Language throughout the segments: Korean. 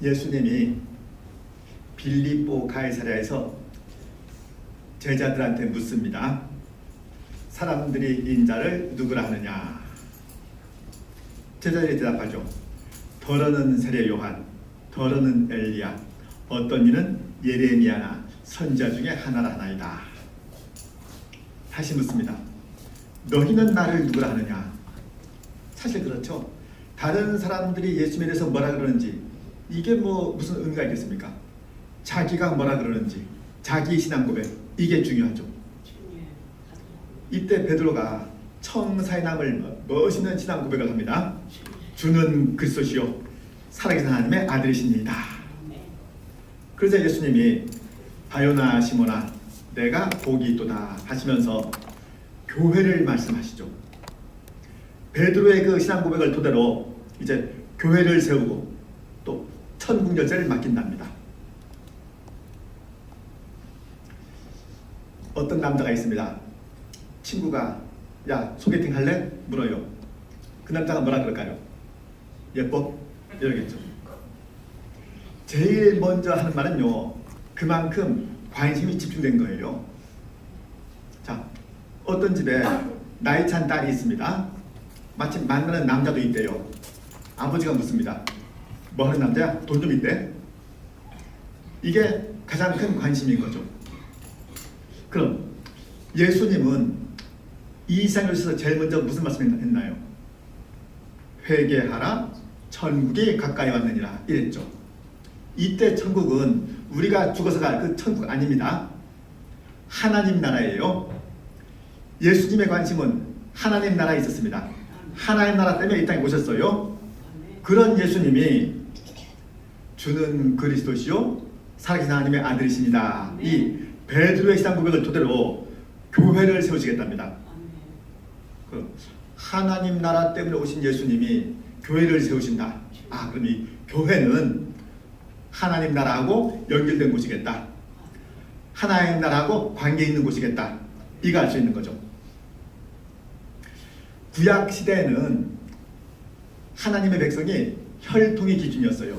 예수님이 빌립보 가이사랴에서 제자들한테 묻습니다. 사람들이 인자를 누구라 하느냐? 제자들이 대답하죠. 더러는 세례 요한, 더러는 엘리야, 어떤 이는 예레미야나 선지자 중에 하나라 하나이다. 다시 묻습니다. 너희는 나를 누구라 하느냐? 사실 그렇죠. 다른 사람들이 예수님에 대해서 뭐라 그러는지 이게 무슨 의미가 있겠습니까? 자기가 뭐라 그러는지 자기 신앙 고백, 이게 중요하죠. 이때 베드로가 청사의 남을 멋있는 신앙 고백을 합니다. 주는 그리스도시요 살아계신 하나님의 아들이십니다. 그래서 예수님이 바요나 시모나 내가 복이 있도다 하시면서 교회를 말씀하시죠. 베드로의 그 신앙 고백을 토대로 이제 교회를 세우고 또 천국 열쇠를 맡긴답니다. 어떤 남자가 있습니다. 친구가 야 소개팅 할래? 물어요. 그 남자가 뭐라 그럴까요? 예뻐? 이러겠죠. 제일 먼저 하는 말은요, 그만큼 관심이 집중된 거예요. 자, 어떤 집에 나이 찬 딸이 있습니다. 마침 만나는 남자도 있대요. 아버지가 묻습니다. 뭐 하는 남자야? 돈 좀 있대? 이게 가장 큰 관심인 거죠. 그럼 예수님은 이 세상에 오셔서 제일 먼저 무슨 말씀을 했나요? 회개하라, 천국이 가까이 왔느니라 이랬죠. 이때 천국은 우리가 죽어서 갈 그 천국 아닙니다. 하나님 나라예요. 예수님의 관심은 하나님 나라에 있었습니다. 하나님 나라 때문에 이 땅에 오셨어요. 그런 예수님이 주는 그리스도시요 살아계신 하나님의 아들이십니다. 이 베드로의 신앙 고백을 토대로 교회를 세우시겠답니다. 하나님 나라 때문에 오신 예수님이 교회를 세우신다. 그럼 이 교회는 하나님 나라하고 연결된 곳이겠다. 하나님 나라하고 관계 있는 곳이겠다. 이거 알 수 있는 거죠. 구약 시대에는 하나님의 백성이 혈통이 기준이었어요.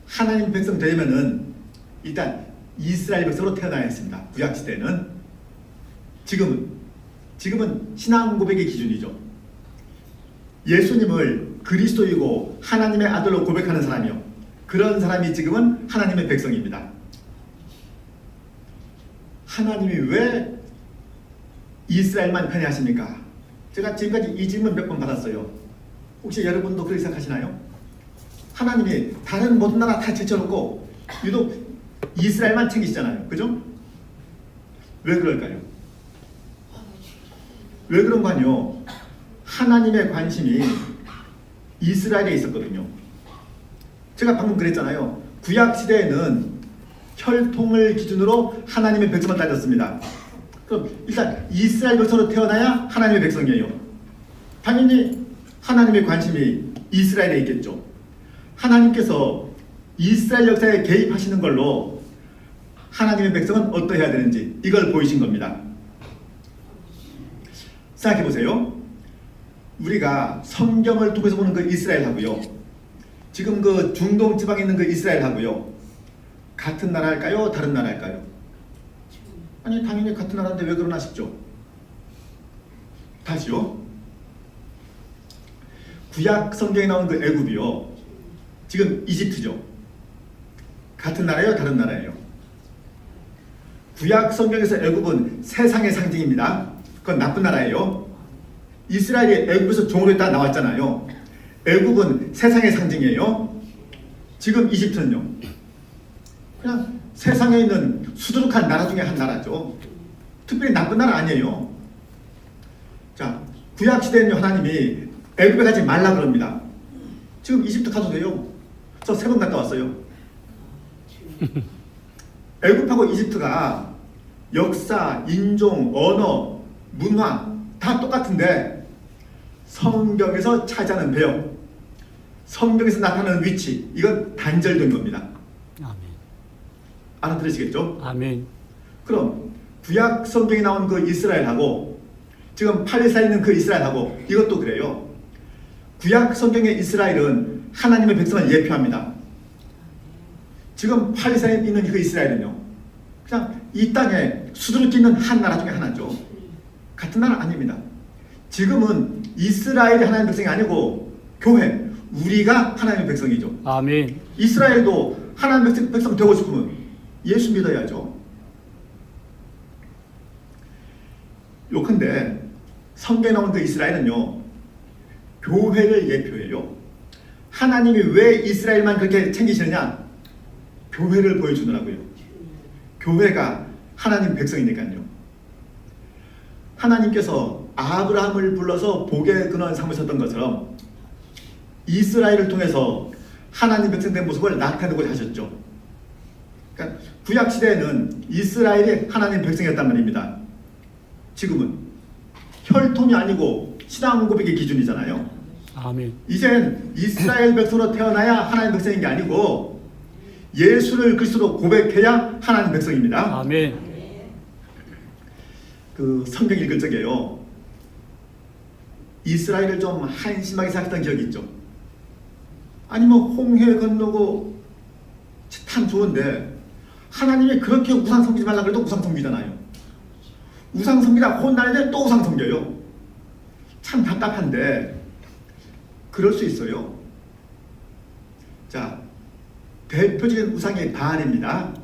하나님 백성 되려면은 일단 이스라엘 백성으로 태어나야 했습니다. 구약 시대에는. 지금은 신앙 고백의 기준이죠. 예수님을 그리스도이고 하나님의 아들로 고백하는 사람이요. 그런 사람이 지금은 하나님의 백성입니다. 하나님이 왜 이스라엘만 편애하십니까? 제가 지금까지 이 질문 몇 번 받았어요. 혹시 여러분도 그렇게 생각하시나요? 하나님이 다른 모든 나라 다 제쳐놓고 유독 이스라엘만 챙기시잖아요. 그죠? 왜 그럴까요? 왜 그런 거 아니요? 하나님의 관심이 이스라엘에 있었거든요. 제가 방금 그랬잖아요. 구약 시대에는 혈통을 기준으로 하나님의 백성을 따졌습니다. 그럼 일단 이스라엘 백성으로 태어나야 하나님의 백성이에요. 당연히 하나님의 관심이 이스라엘에 있겠죠. 하나님께서 이스라엘 역사에 개입하시는 걸로 하나님의 백성은 어떠해야 되는지 이걸 보이신 겁니다. 생각해 보세요. 우리가 성경을 통해서 보는 그 이스라엘하고요, 지금 그 중동 지방에 있는 그 이스라엘하고요, 같은 나라일까요? 다른 나라일까요? 아니 당연히 같은 나라인데 왜 그러나 싶죠. 다시요. 구약 성경에 나오는 그 애굽이요, 지금 이집트죠. 같은 나라예요? 다른 나라예요? 구약 성경에서 애굽은 세상의 상징입니다. 그건 나쁜 나라예요. 이스라엘이 애굽에서 종으로 있다가 나왔잖아요. 애굽은 세상의 상징이에요. 지금 이집트는요, 그냥 세상에 있는 수두룩한 나라 중에 한 나라죠. 특별히 나쁜 나라 아니에요. 자, 구약 시대에는 하나님이 애굽에 가지 말라 그럽니다. 지금 이집트 가도 돼요. 저 3번 갔다 왔어요. 애굽하고 이집트가 역사, 인종, 언어, 문화 다 똑같은데 성경에서 차지하는 배역, 성경에서 나타나는 위치, 이건 단절된 겁니다. 아멘. 알아들으시겠죠? 아멘. 그럼 구약 성경에 나온 그 이스라엘하고 지금 팔레스타인에 있는 그 이스라엘하고 이것도 그래요. 구약 성경의 이스라엘은 하나님의 백성을 예표합니다. 지금 팔레스타인에 있는 그 이스라엘은요, 그냥 이 땅에 수두룩 있는 한 나라 중에 하나죠. 같은 나라 아닙니다. 지금은 이스라엘이 하나님의 백성이 아니고 교회, 우리가 하나님의 백성이죠. 아멘. 이스라엘도 하나님의 백성 되고 싶으면 예수 믿어야죠. 요컨대 성경에 나온 그 이스라엘은요, 교회를 예표해요. 하나님이 왜 이스라엘만 그렇게 챙기시느냐? 교회를 보여주느라고요. 교회가 하나님 백성이니까요. 하나님께서 아브라함을 불러서 복의 근원 삼으셨던 것처럼 이스라엘을 통해서 하나님 백성된 모습을 나타내고자 하셨죠. 그러니까 구약 시대에는 이스라엘이 하나님 백성이었단 말입니다. 지금은 혈통이 아니고 신앙 고백의 기준이잖아요. 아멘. 이젠 이스라엘 백성으로 태어나야 하나님 백성인 게 아니고 예수를 그리스도로 고백해야 하나님 백성입니다. 아멘. 그 성경 읽을 적에요, 이스라엘을 좀 한심하게 생각했던 기억이 있죠. 아니 뭐 홍해 건너고 참 좋은데 하나님이 그렇게 우상 섬기지 말라 그래도 우상 섬기잖아요. 우상 섬기다 혼나는데 또 우상 섬겨요. 참 답답한데 그럴 수 있어요. 자, 대표적인 우상이 바알입니다.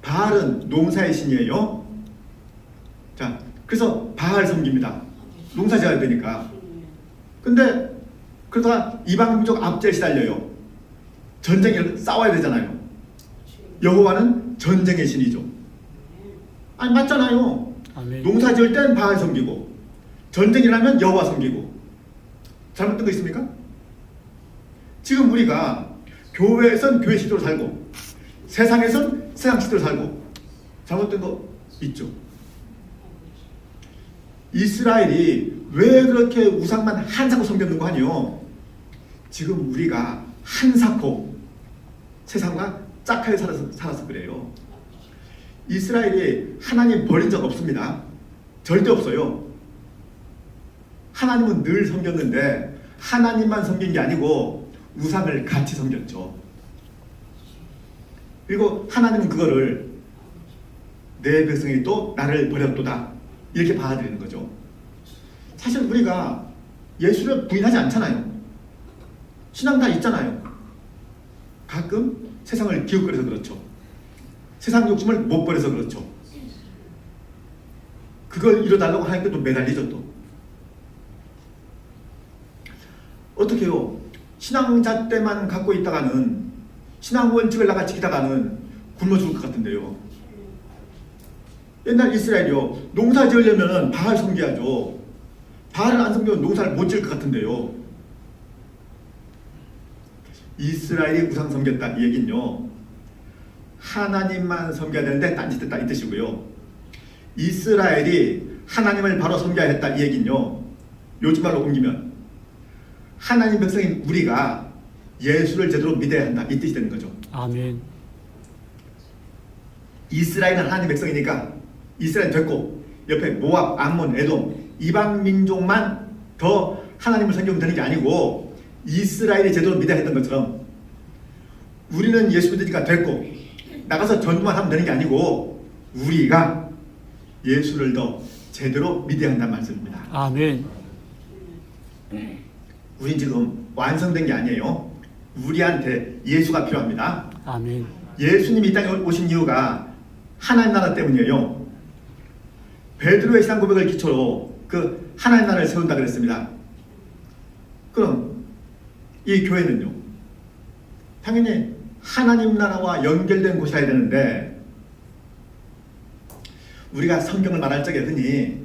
바알은 농사의 신이에요. 자, 그래서 바알 섬깁니다. 농사 지어야 되니까. 근데 그러다가 이방 민족 압제에 시달려요. 전쟁에 싸워야 되잖아요. 여호와는 전쟁의 신이죠. 아니 맞잖아요. 아멘. 농사 지을 땐 바알 섬기고 전쟁이라면 여호와 섬기고. 잘못된 거 있습니까? 지금 우리가 교회에선 교회 식대로 살고 세상에선 세상 식대로 살고 잘못된 거 있죠. 이스라엘이 왜 그렇게 우상만 한사코 섬겼는가 하니요, 지금 우리가 한사코 세상과 짝하게 살아서 그래요. 이스라엘이 하나님 버린 적 없습니다. 절대 없어요. 하나님은 늘 섬겼는데 하나님만 섬긴 게 아니고 우상을 같이 섬겼죠. 그리고 하나님은 그거를 내 백성이 또 나를 버렸도다 이렇게 받아들이는 거죠. 사실 우리가 예수를 부인하지 않잖아요. 신앙 다 있잖아요. 가끔 세상을 기웃거려서 그렇죠. 세상 욕심을 못 버려서 그렇죠. 그걸 이뤄달라고 하니까 또 매달리죠. 또 어떻게 해요? 신앙자 때만 갖고 있다가는, 신앙 원칙을 나가 지키다가는 굶어 죽을 것 같은데요. 옛날 이스라엘이요, 농사 지으려면 바알 섬겨야죠. 바알을 안 섬기면 농사를 못 지을 것 같은데요. 이스라엘이 우상 섬겼다 이 얘기는요, 하나님만 섬겨야 되는데 딴짓했다 이 뜻이고요. 이스라엘이 하나님을 바로 섬겨야 했다 이 얘기는요, 요즘 말로 옮기면 하나님 백성인 우리가 예수를 제대로 믿어야 한다 이 뜻이 되는 거죠. 아멘. 이스라엘은 하나님 백성이니까 이스라엘 됐고 옆에 모압, 암몬, 에돔 이방 민족만 더 하나님을 섬기면 되는 게 아니고 이스라엘이 제대로 믿어야 했던 것처럼 우리는 예수 믿으니까 됐고 나가서 전도만 하면 되는 게 아니고 우리가 예수를 더 제대로 믿어야 한다는 말씀입니다. 아멘. 우린 지금 완성된 게 아니에요. 우리한테 예수가 필요합니다. 아멘. 예수님이 이 땅에 오신 이유가 하나님 나라 때문이에요. 베드로의 신앙 고백을 기초로 그 하나님 나라를 세운다 그랬습니다. 그럼 이 교회는요, 당연히 하나님 나라와 연결된 곳이어야 되는데 우리가 성경을 말할 적에 흔히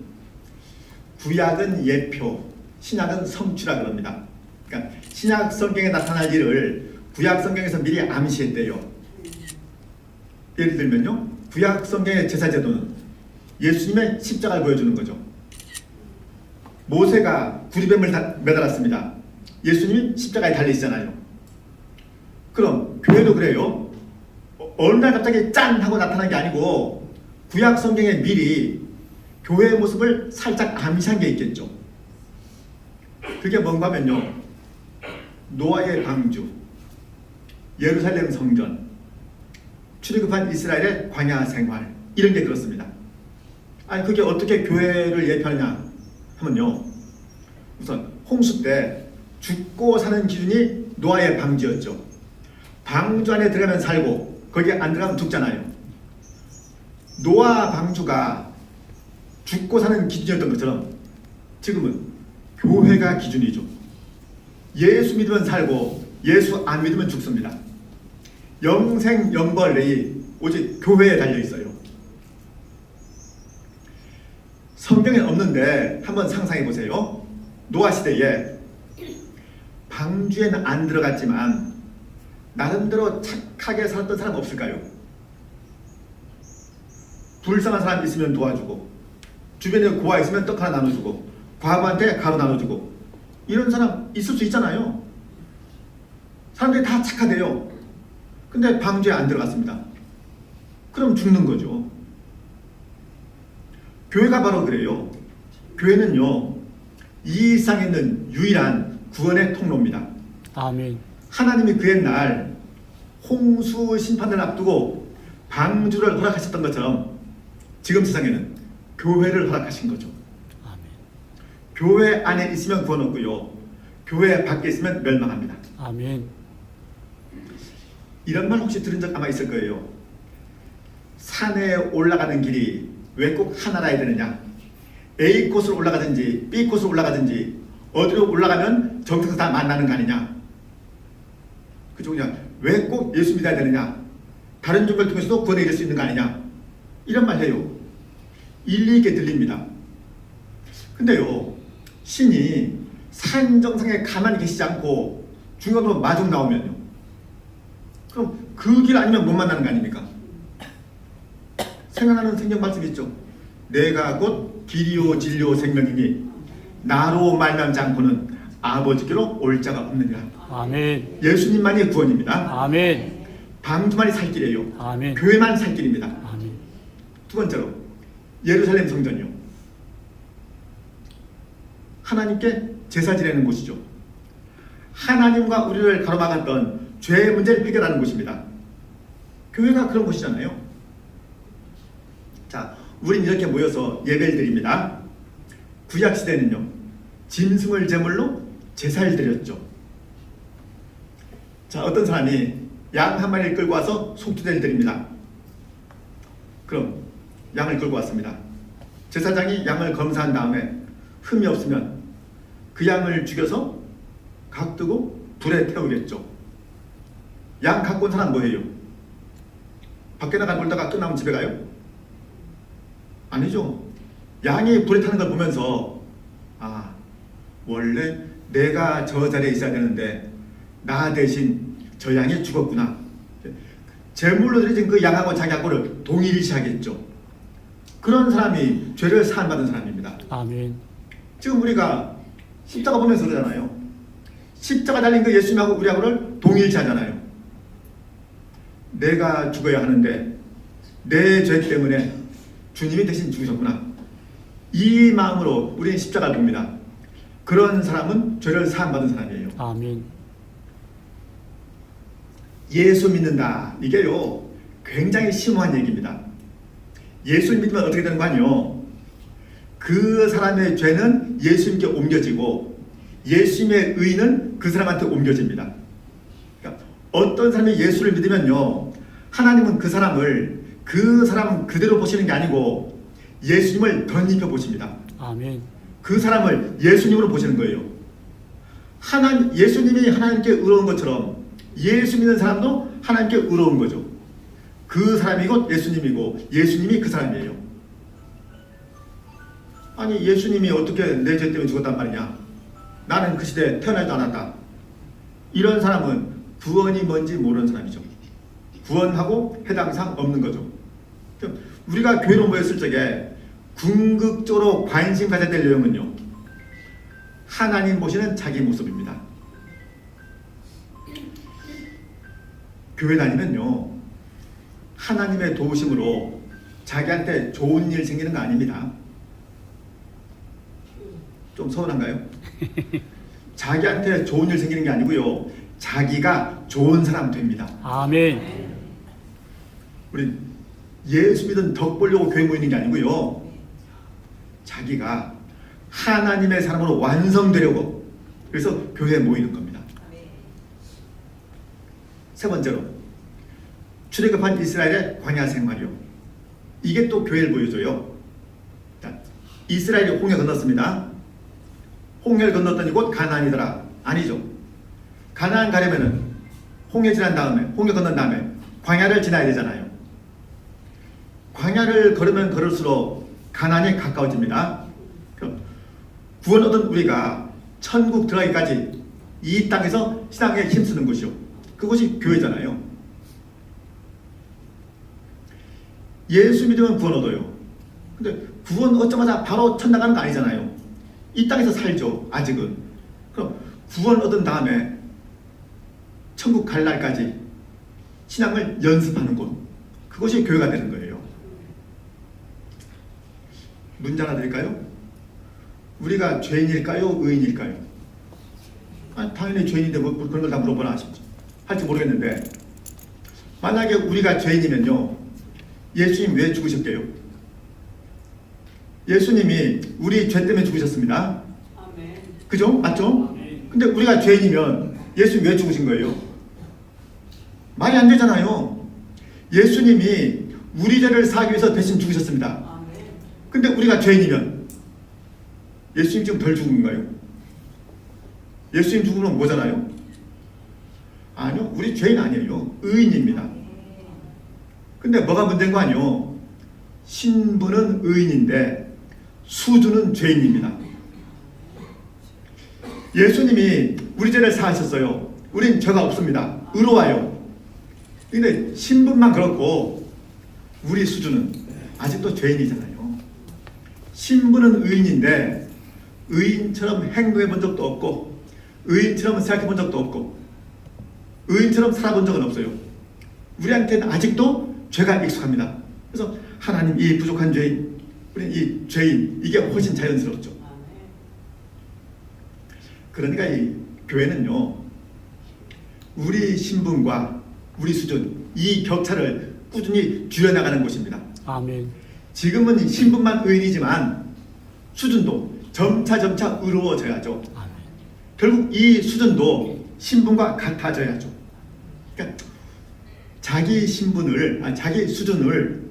구약은 예표, 신약은 성취라 그럽니다. 그러니까 신약 성경에 나타날 일을 구약 성경에서 미리 암시했대요. 예를 들면요, 구약 성경의 제사 제도는 예수님의 십자가를 보여주는 거죠. 모세가 구리뱀을 매달았습니다. 예수님이 십자가에 달리시잖아요. 그럼 교회도 그래요. 어느 날 갑자기 짠 하고 나타난 게 아니고 구약 성경에 미리 교회의 모습을 살짝 암시한 게 있겠죠. 그게 뭔가 하면요, 노아의 방주, 예루살렘 성전, 출애굽한 이스라엘의 광야 생활 이런 게 그렇습니다. 아니 그게 어떻게 교회를 예표하느냐 하면요. 우선 홍수 때 죽고 사는 기준이 노아의 방주였죠. 방주 안에 들어가면 살고 거기에 안 들어가면 죽잖아요. 노아 방주가 죽고 사는 기준이었던 것처럼 지금은 교회가 기준이죠. 예수 믿으면 살고 예수 안 믿으면 죽습니다. 영생 영벌이 오직 교회에 달려 있어요. 성경에 없는데 한번 상상해 보세요. 노아 시대에 방주에는 안 들어갔지만 나름대로 착하게 살았던 사람 없을까요? 불쌍한 사람 있으면 도와주고 주변에 고아 있으면 떡 하나 나눠주고 과부한테 가루 나눠주고 이런 사람 있을 수 있잖아요. 사람들이 다 착하대요. 근데 방주에 안 들어갔습니다. 그럼 죽는 거죠. 교회가 바로 그래요. 교회는요, 이 세상에 있는 유일한 구원의 통로입니다. 아멘. 하나님이 그 옛날 홍수 심판을 앞두고 방주를 허락하셨던 것처럼 지금 세상에는 교회를 허락하신 거죠. 아멘. 교회 안에 있으면 구원 얻고요, 교회 밖에 있으면 멸망합니다. 아멘. 이런 말 혹시 들은 적 아마 있을 거예요. 산에 올라가는 길이 왜 꼭 하나라야 되느냐? A 코스로 올라가든지 B 코스로 올라가든지 어디로 올라가면 정상에서 다 만나는 거 아니냐? 그죠? 그냥 왜 꼭 예수 믿어야 되느냐? 다른 종교를 통해서도 구원에 이를 수 있는 거 아니냐? 이런 말 해요. 일리 있게 들립니다. 근데요, 신이 산 정상에 가만히 계시지 않고 중간으로 마중 나오면요, 그럼 그 길 아니면 못 만나는 거 아닙니까? 생각나는 성경 말씀 있죠. 내가 곧 길이요 진리요 생명이니 나로 말미암지 않고는 아버지께로 올 자가 없느니라. 아멘. 예수님만이 구원입니다. 아멘. 방주만이 살 길이에요. 아멘. 교회만 살 길입니다. 아멘. 두 번째로 예루살렘 성전이요, 하나님께 제사 지내는 곳이죠. 하나님과 우리를 가로막았던 죄의 문제를 해결하는 곳입니다. 교회가 그런 곳이잖아요. 자, 우린 이렇게 모여서 예배를 드립니다. 구약 시대는요, 짐승을 제물로 제사를 드렸죠. 자, 어떤 사람이 양 한 마리를 끌고 와서 속죄제를 드립니다. 그럼 양을 끌고 왔습니다. 제사장이 양을 검사한 다음에 흠이 없으면 그 양을 죽여서 각두고 불에 태우겠죠. 양 갖고 온 사람 뭐예요? 밖에 나가 놀다가 끝나면 집에 가요? 아니죠. 양이 불에 타는 걸 보면서, 아, 원래 내가 저 자리에 있어야 되는데 나 대신 저 양이 죽었구나. 제물로 드려진 그 양하고 자기하고를 동일시하겠죠. 그런 사람이 죄를 사함받은 사람입니다. 아멘. 지금 우리가 십자가 보면서 그러잖아요. 십자가 달린 그 예수님하고 우리하고를 동일시하잖아요. 내가 죽어야 하는데 내 죄 때문에 주님이 대신 죽으셨구나. 이 마음으로 우리는 십자가를 봅니다. 그런 사람은 죄를 사함받은 사람이에요. 아멘. 예수 믿는다, 이게요 굉장히 심오한 얘기입니다. 예수를 믿으면 어떻게 되는 거 아니요? 그 사람의 죄는 예수님께 옮겨지고 예수님의 의는 그 사람한테 옮겨집니다. 그러니까 어떤 사람이 예수를 믿으면요, 하나님은 그 사람을 그 사람 그대로 보시는 게 아니고 예수님을 덧입혀 보십니다. 아멘. 그 사람을 예수님으로 보시는 거예요. 예수님이 하나님께 의로운 것처럼 예수 믿는 사람도 하나님께 의로운 거죠. 그 사람이 곧 예수님이고 예수님이 그 사람이에요. 아니, 예수님이 어떻게 내 죄 때문에 죽었단 말이냐? 나는 그 시대에 태어나지도 않았다. 이런 사람은 구원이 뭔지 모르는 사람이죠. 구원하고 해당 사항 없는 거죠. 우리가 교회로 모였을 적에 궁극적으로 관심 가져야 될 내용은요, 하나님 보시는 자기 모습입니다. 교회 다니면요, 하나님의 도우심으로 자기한테 좋은 일 생기는 거 아닙니다. 좀 서운한가요? 자기한테 좋은 일 생기는 게 아니고요, 자기가 좋은 사람 됩니다. 아멘. 우리 예수 믿은 덕 보려고 교회 모이는 게 아니고요. 자기가 하나님의 사람으로 완성되려고 그래서 교회에 모이는 겁니다. 세 번째로 출애굽한 이스라엘의 광야 생활이요. 이게 또 교회를 보여줘요. 자, 이스라엘이 홍해 건넜습니다. 홍해를 건넜더니 곧 가나안이더라. 아니죠. 가나안 가려면은 홍해 지난 다음에 홍해 건넌 다음에 광야를 지나야 되잖아요. 광야를 걸으면 걸을수록 가나안이 가까워집니다. 구원 얻은 우리가 천국 들어가기까지 이 땅에서 신앙에 힘쓰는 것이요. 그것이 교회잖아요. 예수 믿으면 구원 얻어요. 근데 구원 얻자마자 바로 천당 가는 거 아니잖아요. 이 땅에서 살죠. 아직은. 그럼 구원 얻은 다음에 천국 갈 날까지 신앙을 연습하는 곳. 그것이 교회가 되는 거예요. 문제 하나 드릴까요? 우리가 죄인일까요? 의인일까요? 아니, 당연히 죄인인데 뭐 그런 걸 다 물어보나 할지 모르겠는데, 만약에 우리가 죄인이면요, 예수님 왜 죽으셨게요? 예수님이 우리 죄 때문에 죽으셨습니다. 아멘. 그죠? 맞죠? 아멘. 근데 우리가 죄인이면 예수님 왜 죽으신 거예요? 말이 안 되잖아요. 예수님이 우리 죄를 사하기 위해서 대신 죽으셨습니다. 아멘. 근데 우리가 죄인이면 예수님 지금 덜 죽은 건가요? 예수님 죽으면 뭐잖아요? 아니요, 우리 죄인 아니에요. 의인입니다. 근데 뭐가 문제인 거 아니요? 신분은 의인인데 수주는 죄인입니다. 예수님이 우리 죄를 사하셨어요. 우린 죄가 없습니다. 의로워요. 근데 신분만 그렇고 우리 수주는 아직도 죄인이잖아요. 신분은 의인인데 의인처럼 행동해 본 적도 없고 의인처럼 생각해 본 적도 없고 의인처럼 살아본 적은 없어요. 우리한테는 아직도 죄가 익숙합니다. 그래서 하나님, 이 부족한 죄인, 우리 이 죄인, 이게 훨씬 자연스럽죠. 그러니까 이 교회는요, 우리 신분과 우리 수준, 이 격차를 꾸준히 줄여나가는 곳입니다. 아멘. 지금은 신분만 의인이지만 수준도 점차 의로워져야죠. 아멘. 결국 이 수준도 신분과 같아져야죠. 그러니까 자기 신분을, 자기 수준을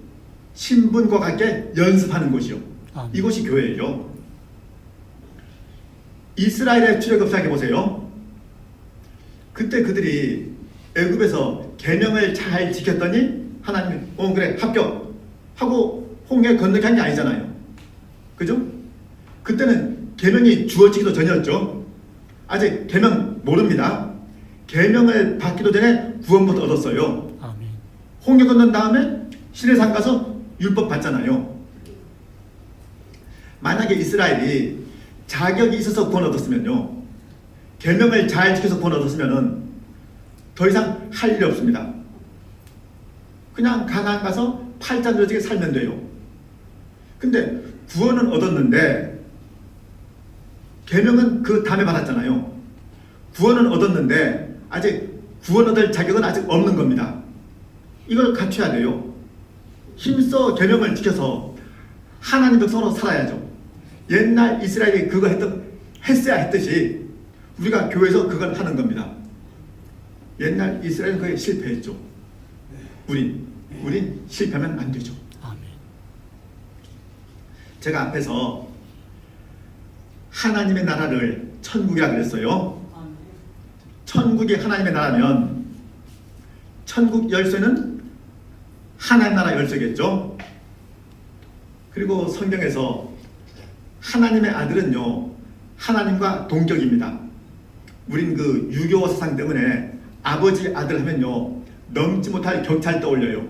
신분과 같게 연습하는 곳이요. 이곳이 교회예요. 이스라엘의 출애굽 생각해 보세요. 그때 그들이 애굽에서 계명을 잘 지켰더니 하나님이 그래 합격 하고 홍해 건너게 한 게 아니잖아요. 그죠? 그때는 계명이 주어지기도 전이었죠. 아직 계명 모릅니다. 계명을 받기도 전에 구원부터 얻었어요. 아멘. 홍해 건넌 다음에 시내산 가서 율법 받잖아요. 만약에 이스라엘이 자격이 있어서 구원 얻었으면요, 계명을 잘 지켜서 구원 얻었으면은 더 이상 할 일이 없습니다. 그냥 가나안 가서 팔자누러지게 살면 돼요. 근데 구원은 얻었는데 계명은 그 다음에 받았잖아요. 구원은 얻었는데 아직 구원 얻을 자격은 아직 없는 겁니다. 이걸 갖춰야 돼요. 힘써 계명을 지켜서 하나님 백성으로 살아야죠. 옛날 이스라엘이 그거 했어야 했듯이 우리가 교회에서 그걸 하는 겁니다. 옛날 이스라엘은 그게 실패했죠. 우린 실패하면 안 되죠. 아멘. 제가 앞에서 하나님의 나라를 천국이라 그랬어요. 아멘. 천국이 하나님의 나라면 천국 열쇠는 하나님 나라 열쇠겠죠. 그리고 성경에서 하나님의 아들은요, 하나님과 동격입니다. 우린 그 유교 사상 때문에 아버지 아들 하면요, 넘지 못할 격차를 떠올려요.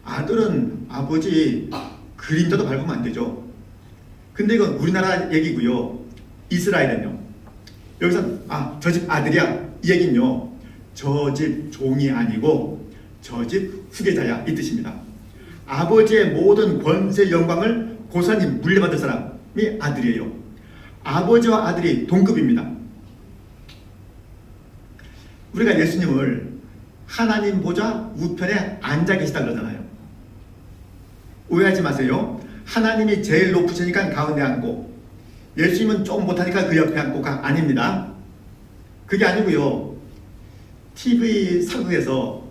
아들은 아버지 그림자도 밟으면 안 되죠. 근데 이건 우리나라 얘기고요. 이스라엘은요, 여기서 저 집 아들이야 이 얘기는요, 저 집 종이 아니고 저 집 후계자야 이 뜻입니다. 아버지의 모든 권세 영광을 고스란히 물려받을 사람이 아들이에요. 아버지와 아들이 동급입니다. 우리가 예수님을 하나님 보좌 우편에 앉아 계시다 그러잖아요. 오해하지 마세요. 하나님이 제일 높으시니까 가운데 앉고 예수님은 조금 못하니까 그 옆에 앉고가 아닙니다. 그게 아니고요. TV 사극에서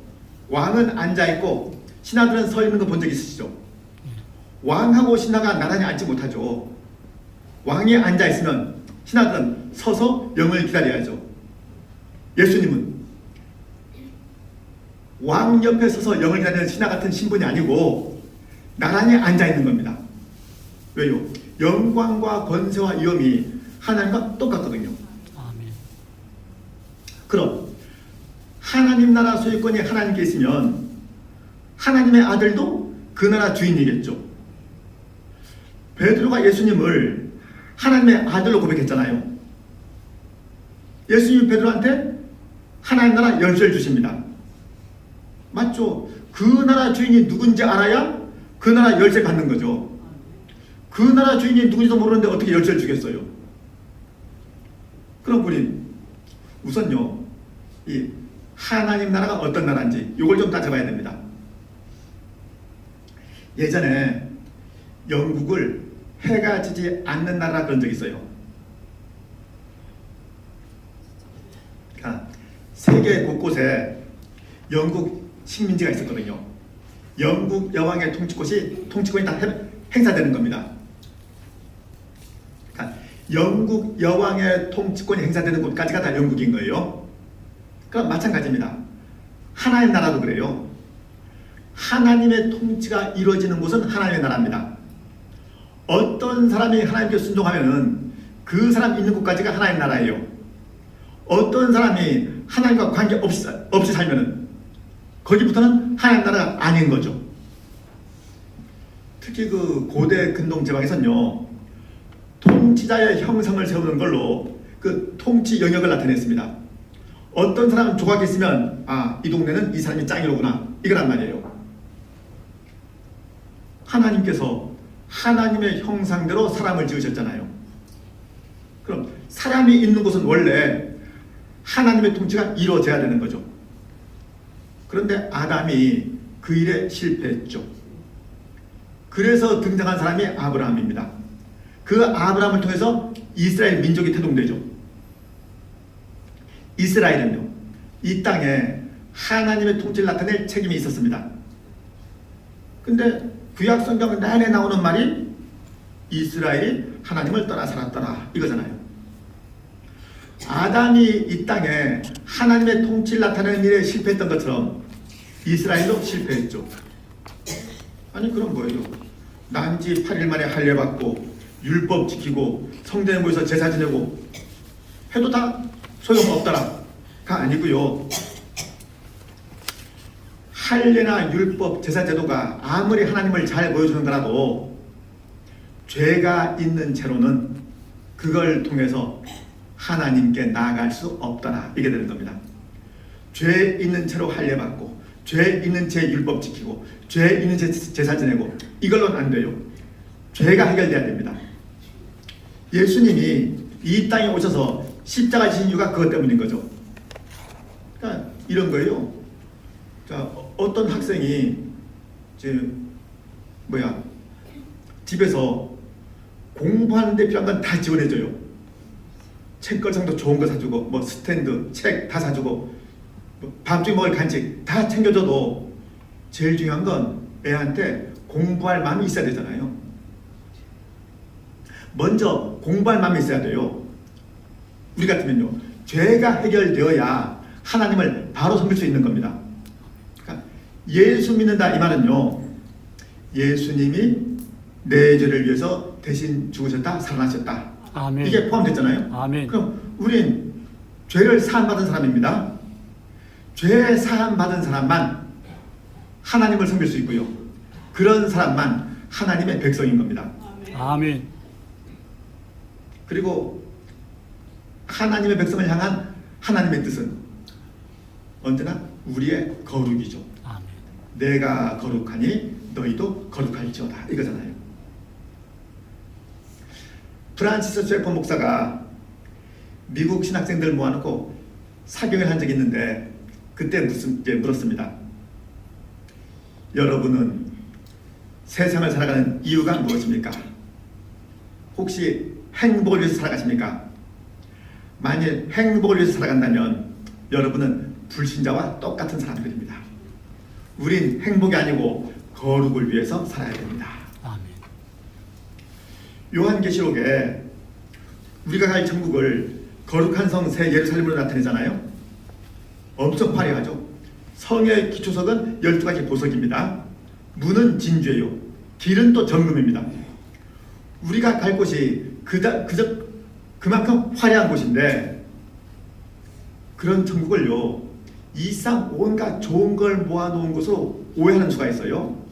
왕은 앉아있고 신하들은 서 있는 거 본 적 있으시죠? 왕하고 신하가 나란히 앉지 못하죠. 왕이 앉아있으면 신하들은 서서 영을 기다려야죠. 예수님은 왕 옆에 서서 영을 기다리는 신하 같은 신분이 아니고 나란히 앉아있는 겁니다. 왜요? 영광과 권세와 위엄이 하나님과 똑같거든요. 아멘. 그럼 하나님 나라 소유권이 하나님께 있으면 하나님의 아들도 그 나라 주인이겠죠. 베드로가 예수님을 하나님의 아들로 고백했잖아요. 예수님이 베드로한테 하나님 나라 열쇠를 주십니다. 맞죠? 그 나라 주인이 누군지 알아야 그 나라 열쇠 받는 거죠. 그 나라 주인이 누군지도 모르는데 어떻게 열쇠를 주겠어요? 그럼 우린 우선요, 이 하나님 나라가 어떤 나라인지 이걸 좀 따져봐야 됩니다. 예전에 영국을 해가 지지 않는 나라 그런 적이 있어요. 그러니까 세계 곳곳에 영국 식민지가 있었거든요. 영국 여왕의 통치권이 다 행사되는 겁니다. 그러니까 영국 여왕의 통치권이 행사되는 곳까지가 다 영국인 거예요. 그럼 마찬가지입니다. 하나님 나라도 그래요. 하나님의 통치가 이루어지는 곳은 하나님의 나라입니다. 어떤 사람이 하나님께 순종하면은 그 사람 있는 곳까지가 하나님 나라예요. 어떤 사람이 하나님과 관계 없이 살면은 거기부터는 하나님 나라가 아닌 거죠. 특히 그 고대 근동 제방에서는요, 통치자의 형상을 세우는 걸로 그 통치 영역을 나타냈습니다. 어떤 사람은 조각이 있으면 이 동네는 이 사람이 짱이로구나 이거란 말이에요. 하나님께서 하나님의 형상대로 사람을 지으셨잖아요. 그럼 사람이 있는 곳은 원래 하나님의 통치가 이루어져야 되는 거죠. 그런데 아담이 그 일에 실패했죠. 그래서 등장한 사람이 아브라함입니다. 그 아브라함을 통해서 이스라엘 민족이 태동되죠. 이스라엘은요, 이 땅에 하나님의 통치를 나타낼 책임이 있었습니다. 근데 구약 성경 내내 나오는 말이 이스라엘이 하나님을 떠나 살았더라 이거잖아요. 아담이 이 땅에 하나님의 통치를 나타내는 일에 실패했던 것처럼 이스라엘도 실패했죠. 아니 그럼 뭐예요? 난지 8일 만에 할례 받고 율법 지키고 성전에 모여서 제사 지내고 해도 다 소용없더라가 아니고요. 할례나 율법, 제사 제도가 아무리 하나님을 잘 보여주는 거라도 죄가 있는 채로는 그걸 통해서 하나님께 나아갈 수 없더라 이게 되는 겁니다. 죄 있는 채로 할례 받고 죄 있는 채 율법 지키고 죄 있는 채 제사 지내고 이걸로는 안 돼요. 죄가 해결돼야 됩니다. 예수님이 이 땅에 오셔서 십자가 지신 이유가 그것 때문인 거죠. 그러니까 이런 거예요. 자, 어떤 학생이 집에서 공부하는데 필요한 건 다 지원해줘요. 책걸상도 좋은 거 사주고 뭐 스탠드, 책 다 사주고 밤중에 먹을 간식 다 챙겨줘도 제일 중요한 건 애한테 공부할 마음이 있어야 되잖아요. 먼저 공부할 마음이 있어야 돼요. 우리 같으면요, 죄가 해결되어야 하나님을 바로 섬길 수 있는 겁니다. 그러니까 예수 믿는다 이 말은요, 예수님이 내 죄를 위해서 대신 죽으셨다 살아나셨다 아멘. 이게 포함됐잖아요. 아멘. 그럼 우린 죄를 사함받은 사람입니다. 죄 사함받은 사람만 하나님을 섬길 수 있고요, 그런 사람만 하나님의 백성인 겁니다. 아멘. 그리고 하나님의 백성을 향한 하나님의 뜻은 언제나 우리의 거룩이죠. 아멘. 내가 거룩하니 너희도 거룩할지어다 이거잖아요. 프란시스 셰퍼 목사가 미국 신학생들 모아놓고 사경을 한 적이 있는데 그때 물었습니다. 여러분은 세상을 살아가는 이유가 무엇입니까? 혹시 행복을 위해서 살아가십니까? 만일 행복을 위해서 살아간다면 여러분은 불신자와 똑같은 사람들입니다. 우린 행복이 아니고 거룩을 위해서 살아야 됩니다. 아멘. 요한계시록에 우리가 갈 천국을 거룩한 성 새 예루살렘으로 나타내잖아요. 엄청 화려하죠. 성의 기초석은 12가지 보석입니다. 문은 진주예요. 길은 또 정금입니다. 우리가 갈 곳이 그만큼 화려한 곳인데, 그런 천국을요, 이 쌍 온갖 좋은 걸 모아놓은 것으로 오해하는 수가 있어요.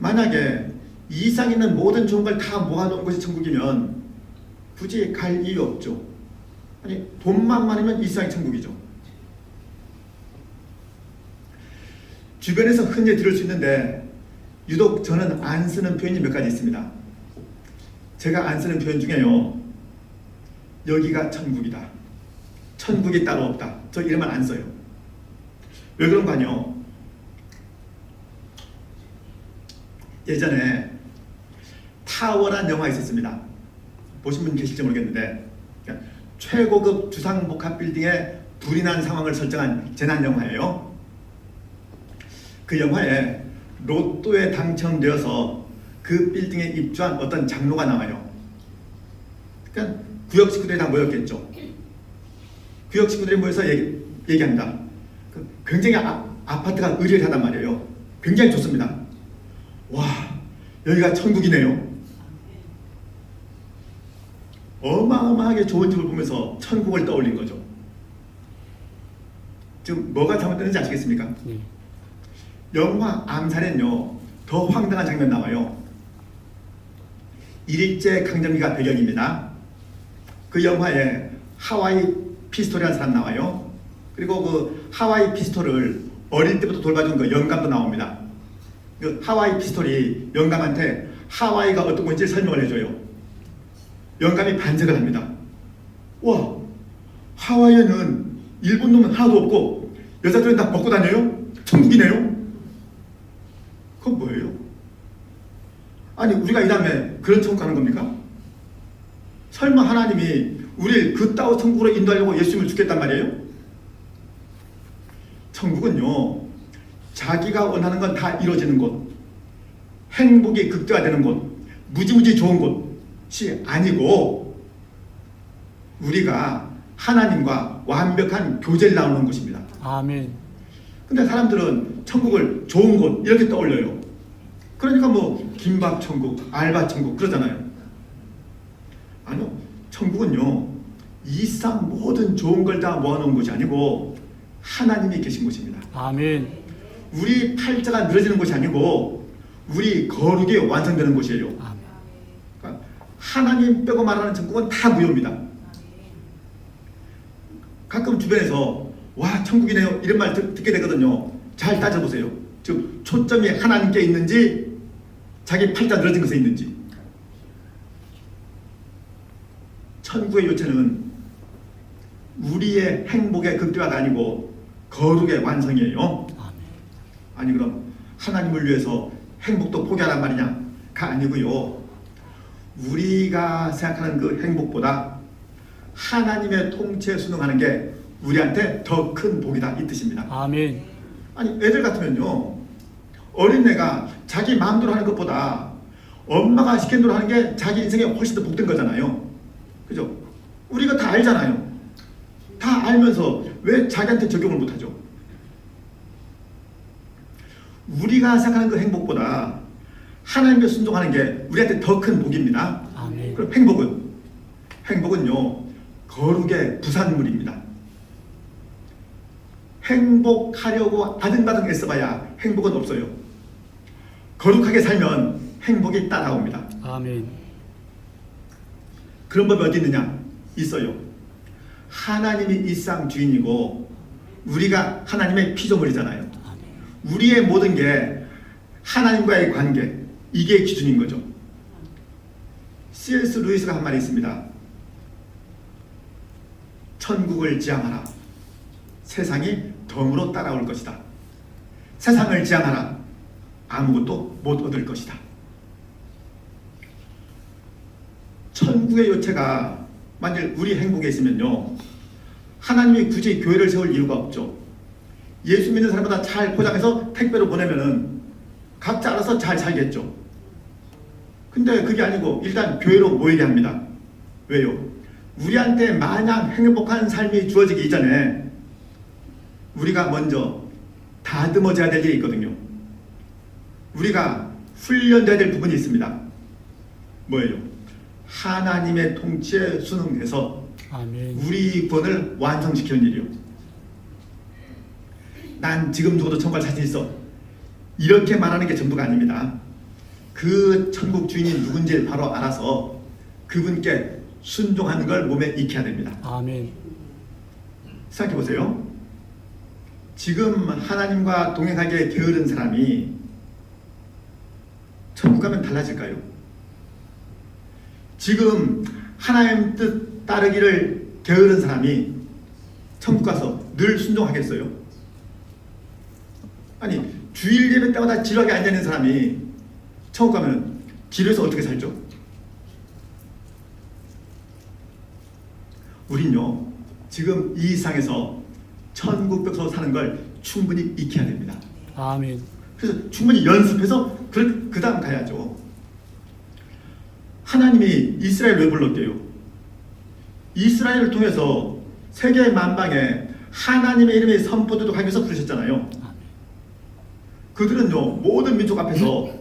만약에 이 쌍에 있는 모든 좋은 걸 다 모아놓은 것이 천국이면 굳이 갈 이유 없죠. 아니, 돈만 많으면 이 쌍이 천국이죠. 주변에서 흔히 들을 수 있는데 유독 저는 안 쓰는 표현이 몇 가지 있습니다. 제가 안 쓰는 표현 중에요, 여기가 천국이다, 천국이 따로 없다, 저 이런 말 안 써요. 왜 그런가 하뇨, 예전에 타워라는 영화 있었습니다. 보신 분 계실지 모르겠는데, 최고급 주상복합 빌딩에 불이 난 상황을 설정한 재난 영화예요. 그 영화에 로또에 당첨되어서 그 빌딩에 입주한 어떤 장로가 나와요. 그러니까 구역 식구들이 다 모였겠죠. 구역 식구들이 모여서 얘기합니다. 굉장히 아파트가 으리으리하단 말이에요. 굉장히 좋습니다. 와, 여기가 천국이네요. 어마어마하게 좋은 집을 보면서 천국을 떠올린 거죠. 지금 뭐가 잘못됐는지 아시겠습니까? 영화 암살엔요, 더 황당한 장면 나와요. 일제 강점기가 배경입니다. 그 영화에 하와이 피스톨이라는 사람 나와요. 그리고 그 하와이 피스톨을 어릴 때부터 돌봐준 그 영감도 나옵니다. 그 하와이 피스톨이 영감한테 하와이가 어떤 건지 설명을 해줘요. 영감이 반색을 합니다. 와, 하와이에는 일본 놈은 하나도 없고 여자들은 다 벗고 다녀요? 천국이네요? 그건 뭐예요? 아니, 우리가 이 다음에 그런 천국 가는 겁니까? 설마 하나님이 우리를 그따위 천국으로 인도하려고 예수님을 죽겠단 말이에요? 천국은요, 자기가 원하는 건 다 이루어지는 곳, 행복이 극대화되는 곳, 무지무지 좋은 곳이 아니고 우리가 하나님과 완벽한 교제를 나누는 곳입니다. 아멘. 근데 사람들은 천국을 좋은 곳 이렇게 떠올려요. 그러니까 뭐 김밥 천국, 알바 천국 그러잖아요. 아니요, 천국은요, 이 쌍 모든 좋은 걸 다 모아놓은 곳이 아니고 하나님이 계신 곳입니다. 아멘. 우리 팔자가 늘어지는 곳이 아니고 우리 거룩이 완성되는 곳이에요. 아멘. 그러니까 하나님 빼고 말하는 천국은 다 무효입니다. 가끔 주변에서 와, 천국이네요 이런 말 듣게 되거든요. 잘 따져보세요. 지금 초점이 하나님께 있는지 자기 팔자 늘어진 것에 있는지. 천국의 요체는 우리의 행복의 극대화가 아니고 거룩의 완성이에요. 아니, 그럼 하나님을 위해서 행복도 포기하란 말이냐가 아니고요, 우리가 생각하는 그 행복보다 하나님의 통치에 순응하는 게 우리한테 더 큰 복이다, 이 뜻입니다. 아멘. 아니, 애들 같으면요, 어린애가 자기 마음대로 하는 것보다 엄마가 시킨 대로 하는 게 자기 인생에 훨씬 더 복된 거잖아요. 그죠? 우리가 다 알잖아요. 다 알면서 왜 자기한테 적용을 못하죠? 우리가 생각하는 그 행복보다 하나님께 순종하는 게 우리한테 더 큰 복입니다. 아멘. 그럼 행복은요, 거룩의 부산물입니다. 행복하려고 아등바등 애써봐야 행복은 없어요. 거룩하게 살면 행복이 따라옵니다. 아멘. 그런 법이 어디 있느냐? 있어요. 하나님이 이 쌍 주인이고 우리가 하나님의 피조물이잖아요. 우리의 모든 게 하나님과의 관계, 이게 기준인 거죠. C.S. 루이스가 한 말이 있습니다. 천국을 지향하라. 세상이 덤으로 따라올 것이다. 세상을 지향하라. 아무것도 못 얻을 것이다. 천국의 요체가 만일 우리 행복에 있으면요, 하나님이 굳이 교회를 세울 이유가 없죠. 예수 믿는 사람보다 잘 포장해서 택배로 보내면은 각자 알아서 잘 살겠죠. 근데 그게 아니고 일단 교회로 모이게 합니다. 왜요? 우리한테 마냥 행복한 삶이 주어지기 이전에 우리가 먼저 다듬어져야 될 일이 있거든요. 우리가 훈련돼야 될 부분이 있습니다. 뭐예요? 하나님의 통치에 순응해서 아멘. 우리 구원을 완성시키는 일이요. 난 지금 죽어도 천국 갈 자신 있어. 이렇게 말하는 게 전부가 아닙니다. 그 천국 주인이 누군지 바로 알아서 그분께 순종하는 걸 몸에 익혀야 됩니다. 아멘. 생각해 보세요. 지금 하나님과 동행하기에 게으른 사람이 천국 가면 달라질까요? 지금 하나님 뜻 따르기를 게으른 사람이 천국 가서 늘 순종하겠어요? 아니, 주일 예배 때마다 지루하게 앉아있는 사람이 천국 가면 지루해서 어떻게 살죠? 우린요, 지금 이 세상에서 천국 벽에서 사는 걸 충분히 익혀야 됩니다. 아멘. 그래서 충분히 연습해서 그 다음 가야죠. 하나님이 이스라엘을 왜 불렀대요? 이스라엘을 통해서 세계 만방에 하나님의 이름이 선포되도록 하기 위해서 부르셨잖아요. 그들은요, 모든 민족 앞에서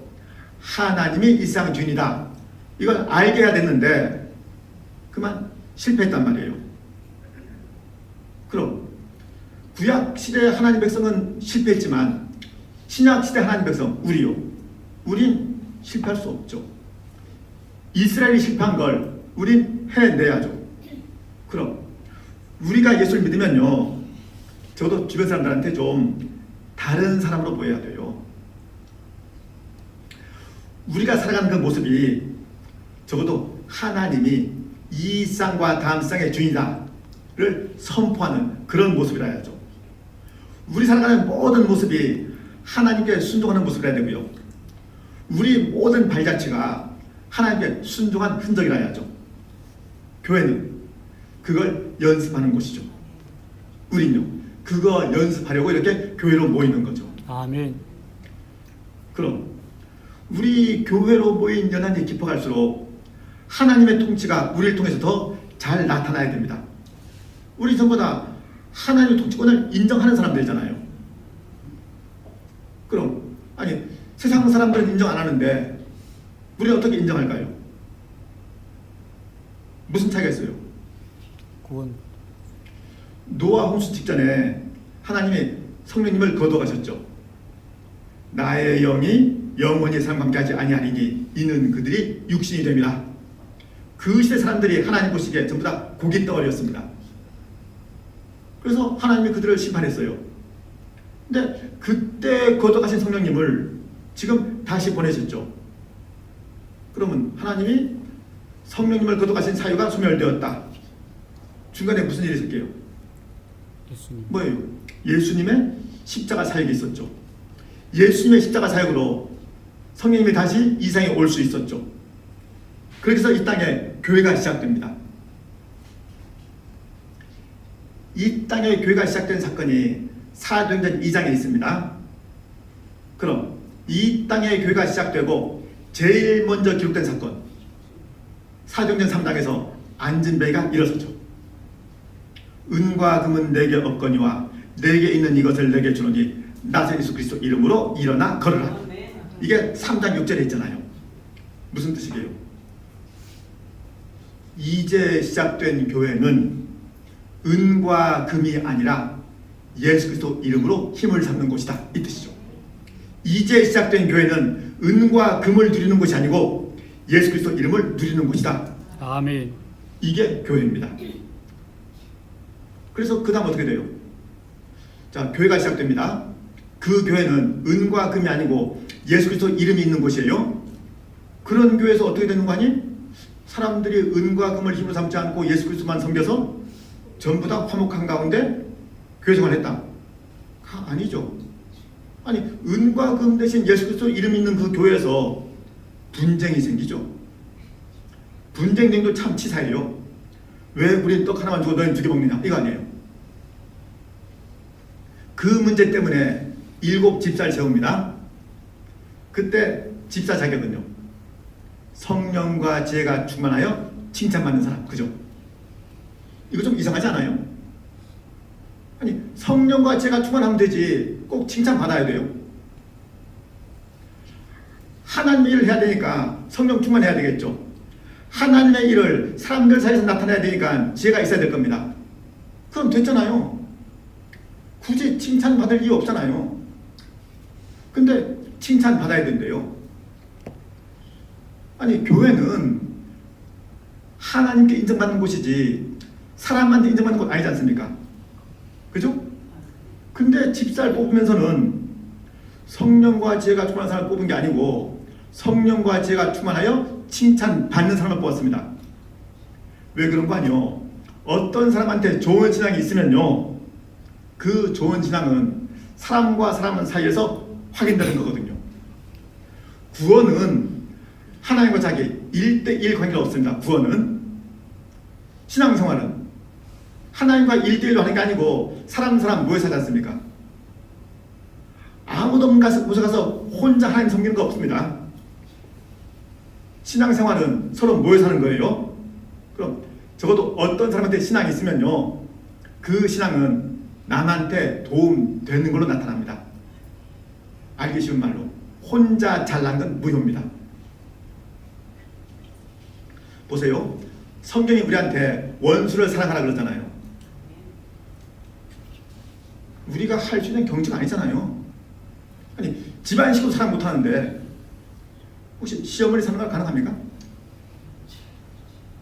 하나님이 이 세상 주인이다, 이걸 알게 해야 됐는데 그만 실패했단 말이에요. 그럼 구약 시대 하나님 백성은 실패했지만 신약 시대 하나님 백성, 우리요, 우린 실패할 수 없죠. 이스라엘이 실패한 걸 우린 해내야죠. 그럼 우리가 예수를 믿으면요, 저도 주변 사람들한테 좀 다른 사람으로 보여야 돼요. 우리가 살아가는 그 모습이 적어도 하나님이 이 쌍과 다음 쌍의 주인이다를 선포하는 그런 모습이라 해야죠. 우리 살아가는 모든 모습이 하나님께 순종하는 모습이라 해야 되고요. 우리 모든 발자취가 하나님께 순종한 흔적이라 해야죠. 교회는 그걸 연습하는 곳이죠. 우린요, 그거 연습하려고 이렇게 교회로 모이는 거죠. 아멘. 그럼 우리 교회로 모인 연한이 깊어갈수록 하나님의 통치가 우리를 통해서 더 잘 나타나야 됩니다. 우리 전부 다 하나님의 통치권을 인정하는 사람들이잖아요. 그럼 아니, 세상 사람들은 인정 안 하는데 우리는 어떻게 인정할까요? 무슨 차이가 있어요? 구원. 노아 홍수 직전에 하나님이 성령님을 거둬가셨죠. 나의 영이 영원히 사람과 함께하지 아니하리니 이는 그들이 육신이 됩니다. 그 시대 사람들이 하나님 보시기에 전부 다 고깃 덩어리였습니다. 그래서 하나님이 그들을 심판했어요. 근데 그때 거둬가신 성령님을 지금 다시 보내셨죠. 그러면 하나님이 성령님을 거둬가신 사유가 소멸되었다. 중간에 무슨 일이 있을게요? 예수님. 뭐예요? 예수님의 십자가 사역이 있었죠. 예수님의 십자가 사역으로 성령님이 다시 이 세상에 올 수 있었죠. 그렇게 해서 이 땅에 교회가 시작됩니다. 이 땅에 교회가 시작된 사건이 사도행전 2장에 있습니다. 그럼 이 땅에 교회가 시작되고 제일 먼저 기록된 사건, 사도행전 3장에서 안진뱅이가 일어섰죠. 은과 금은 내게 없거니와 내게 있는 이것을 내게 주노니 나사렛 예수 그리스도 이름으로 일어나 걸으라. 이게 3장 6절에 있잖아요. 무슨 뜻이게요? 이제 시작된 교회는 은과 금이 아니라 예수 그리스도 이름으로 힘을 삼는 곳이다, 이 뜻이죠. 이제 시작된 교회는 은과 금을 누리는 곳이 아니고 예수 그리스도 이름을 누리는 곳이다. 아멘. 이게 교회입니다. 그래서 그 다음 어떻게 돼요? 자, 교회가 시작됩니다. 그 교회는 은과 금이 아니고 예수 그리스도 이름이 있는 곳이에요. 그런 교회에서 어떻게 되는 거 아니? 사람들이 은과 금을 힘으로 삼지 않고 예수 그리스도만 섬겨서 전부 다 화목한 가운데 교회 생활했다? 아니죠. 아니 은과 금 대신 예수 그리스도 이름 있는 그 교회에서 분쟁이 생기죠. 분쟁도 참 치사해요. 왜 우리 떡 하나만 주고 너희는 2개 먹느냐? 이거 아니에요. 그 문제 때문에 7 집사를 세웁니다. 그때 집사 자격은요, 성령과 지혜가 충만하여 칭찬받는 사람. 그죠? 이거 좀 이상하지 않아요? 아니 성령과 지혜가 충만하면 되지 꼭 칭찬받아야 돼요? 하나님의 일을 해야 되니까 성령 충만해야 되겠죠. 하나님의 일을 사람들 사이에서 나타내야 되니까 지혜가 있어야 될 겁니다. 그럼 됐잖아요. 굳이 칭찬받을 이유 없잖아요. 근데 칭찬받아야 된대요. 아니 교회는 하나님께 인정받는 곳이지 사람한테 인정받는 곳 아니지 않습니까? 그죠? 근데 집사를 뽑으면서는 성령과 지혜가 충만한 사람을 뽑은 게 아니고 성령과 지혜가 충만하여 칭찬받는 사람을 뽑았습니다. 왜 그런 거 아니요? 어떤 사람한테 좋은 신앙이 있으면요, 그 좋은 신앙은 사람과 사람 사이에서 확인되는 거거든요. 구원은 하나님과 자기 1대1 관계가 없습니다. 구원은. 신앙생활은 하나님과 1대1로 하는 게 아니고 사람 모여서 하지 않습니까? 아무도 곳에 가서 혼자 하나님 섬기는 거 없습니다. 신앙생활은 서로 모여서 하는 거예요. 그럼 적어도 어떤 사람한테 신앙이 있으면요, 그 신앙은 남한테 도움 되는 걸로 나타납니다. 알기 쉬운 말로 혼자 잘난 건 무효입니다. 보세요. 성경이 우리한테 원수를 사랑하라 그러잖아요. 우리가 할 수 있는 경지가 아니잖아요. 아니 집안 식구 사랑 못하는데 혹시 시어머니 사랑하라 가능합니까?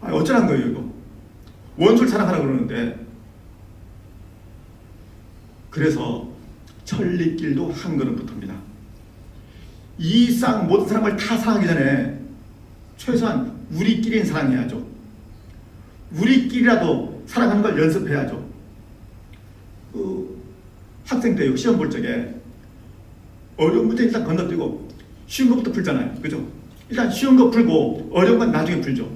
아니 어쩌란 거예요 이거. 원수를 사랑하라 그러는데. 그래서 천리길도 한 걸음 붙습니다. 이 쌍 모든 사람을 다 사랑하기 전에 최소한 우리끼리는 사랑해야죠. 우리끼리라도 사랑하는 걸 연습해야죠. 학생 때요, 시험 볼 적에 어려운 문제 일단 건너뛰고 쉬운 것부터 풀잖아요. 그죠? 일단 쉬운 거 풀고 어려운 건 나중에 풀죠.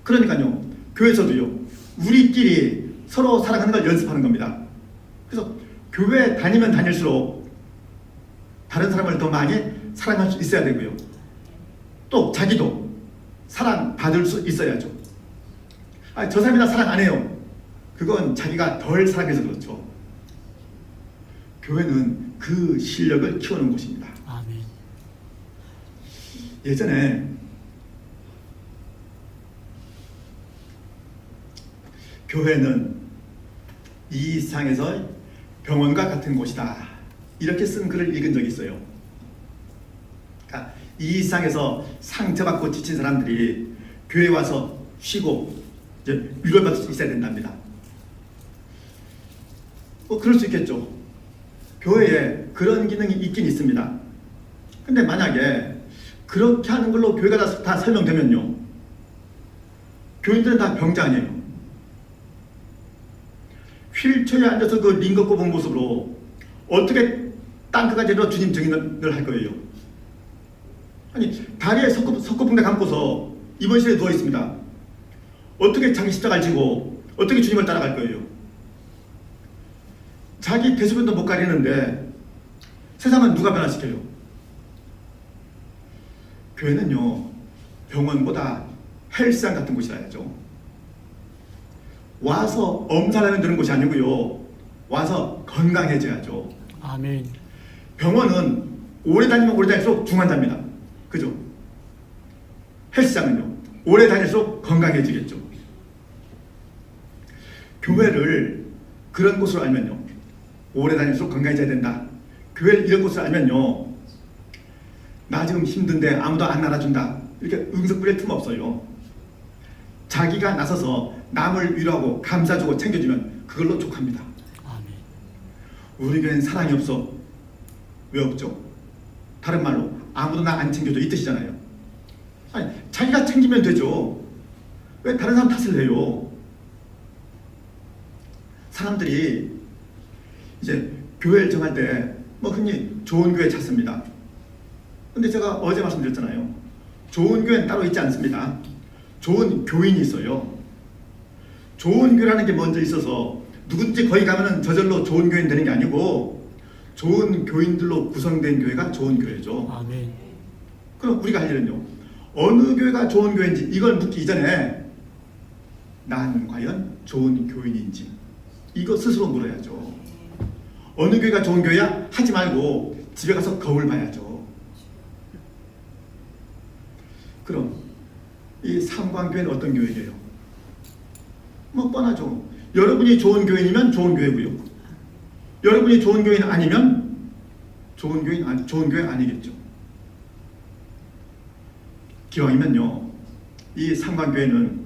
그러니까요, 교회에서도요, 우리끼리 서로 사랑하는 걸 연습하는 겁니다. 그래서 교회 다니면 다닐수록 다른 사람을 더 많이 사랑할 수 있어야 되고요. 또 자기도 사랑받을 수 있어야죠. 저 사람이 나 사랑 안 해요. 그건 자기가 덜 사랑해서 그렇죠. 교회는 그 실력을 키우는 곳입니다. 아멘. 예전에 교회는 이 세상에서 병원과 같은 곳이다, 이렇게 쓴 글을 읽은 적이 있어요. 그러니까 이 세상에서 상처받고 지친 사람들이 교회에 와서 쉬고 이제 위로받을 수 있어야 된답니다. 그럴 수 있겠죠. 교회에 그런 기능이 있긴 있습니다. 근데 만약에 그렇게 하는 걸로 교회가 다 설명되면요, 교인들은 다 병자 아니에요. 휠체어에 앉아서 그 링거 꼽은 모습으로 어떻게 땅끝까지 내려 주님 증인을 할 거예요? 아니 다리에 석고붕대 감고서 입원실에 누워 있습니다. 어떻게 자기 십자가를 지고 어떻게 주님을 따라갈 거예요? 자기 대소변도 못 가리는데 세상은 누가 변화시켜요? 교회는요, 병원보다 헬스장 같은 곳이라야죠. 와서 엄살하면 되는 곳이 아니고요, 와서 건강해져야죠. 아멘. 병원은 오래 다니면 오래 다닐수록 중환자입니다. 그죠? 헬스장은요, 오래 다닐수록 건강해지겠죠. 교회를 그런 곳으로 알면요, 오래 다닐수록 건강해져야 된다. 교회를 이런 곳으로 알면요, 나 지금 힘든데 아무도 안 알아준다, 이렇게 응석 부릴 틈 없어요. 자기가 나서서 남을 위로하고 감싸주고 챙겨주면 그걸로 족합니다. 아멘. 우리 교회는 사랑이 없어. 왜 없죠? 다른 말로 아무도 나 안 챙겨줘, 이 뜻이잖아요. 아니 자기가 챙기면 되죠. 왜 다른 사람 탓을 해요? 사람들이 이제 교회를 정할 때 뭐 흔히 좋은 교회 찾습니다. 근데 제가 어제 말씀드렸잖아요. 좋은 교회는 따로 있지 않습니다. 좋은 교인이 있어요. 좋은 교회라는 게 먼저 있어서 누군지 거기 가면은 저절로 좋은 교인 되는 게 아니고 좋은 교인들로 구성된 교회가 좋은 교회죠. 아멘. 그럼 우리가 할 일은요, 어느 교회가 좋은 교회인지 이걸 묻기 이전에 난 과연 좋은 교인인지 이거 스스로 물어야죠. 어느 교회가 좋은 교회야? 하지 말고 집에 가서 거울 봐야죠. 그럼 이 삼광교회는 어떤 교회예요? 뭐 뻔하죠. 여러분이 좋은 교인이면 좋은 교회고요. 여러분이 좋은 교인 아니면 좋은 교회 아니겠죠. 기왕이면요, 이 삼광교회는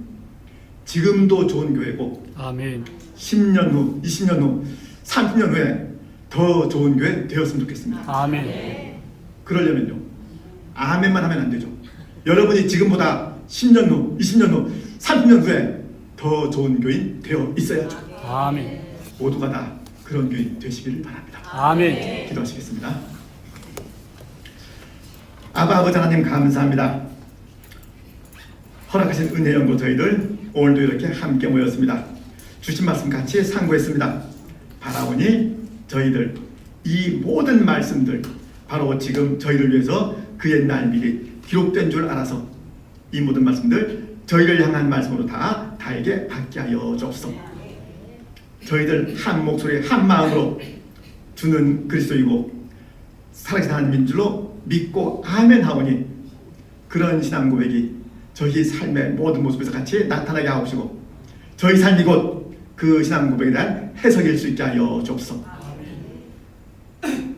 지금도 좋은 교회고 아멘. 10년 후, 20년 후, 30년 후에 더 좋은 교회 되었으면 좋겠습니다. 아멘. 그러려면요, 아멘만 하면 안 되죠. 여러분이 지금보다 10년 후, 20년 후, 30년 후에 더 좋은 교인 되어 있어야죠. 아멘. 모두가 다 그런 교인 되시기를 바랍니다. 아멘. 기도하시겠습니다. 아버지 하나님 감사합니다. 허락하신 은혜 연구 저희들 오늘도 이렇게 함께 모였습니다. 주신 말씀 같이 상고했습니다. 바라오니 저희들 이 모든 말씀들 바로 지금 저희를 위해서 그 옛날 미리 기록된 줄 알아서 이 모든 말씀들 저희를 향한 말씀으로 다 다에게 받게 하여 주옵소서. 저희들 한 목소리 한 마음으로 주는 그리스도이고 살아계신 하나님인 줄로 믿고 아멘 하오니 그런 신앙 고백이 저희 삶의 모든 모습에서 같이 나타나게 하옵시고 저희 삶이 곧 그 신앙 고백에 대한 해석일 수 있게 하여 주옵소서.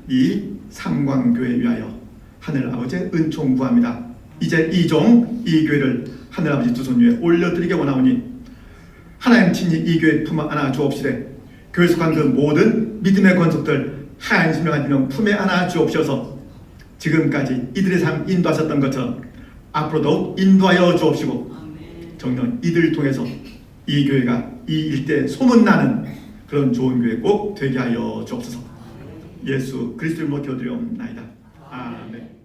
이 삼광교회 위하여 하늘 아버지의 은총 구합니다. 이제 이 교회를 하늘 아버지 두 손 위에 올려드리게 원하오니 하나님 친히 이 교회 품 안아 주옵시되 교회 속한 그 모든 믿음의 권속들 하얀 심령한 이름 품에 안아 주옵시어서 지금까지 이들의 삶 인도하셨던 것처럼 앞으로 더욱 인도하여 주옵시고 정녕 이들을 통해서 이 교회가 이 일대에 소문나는 그런 좋은 교회 꼭 되게 하여 주옵소서. 예수 그리스도를 기도드리옵나이다. 아멘.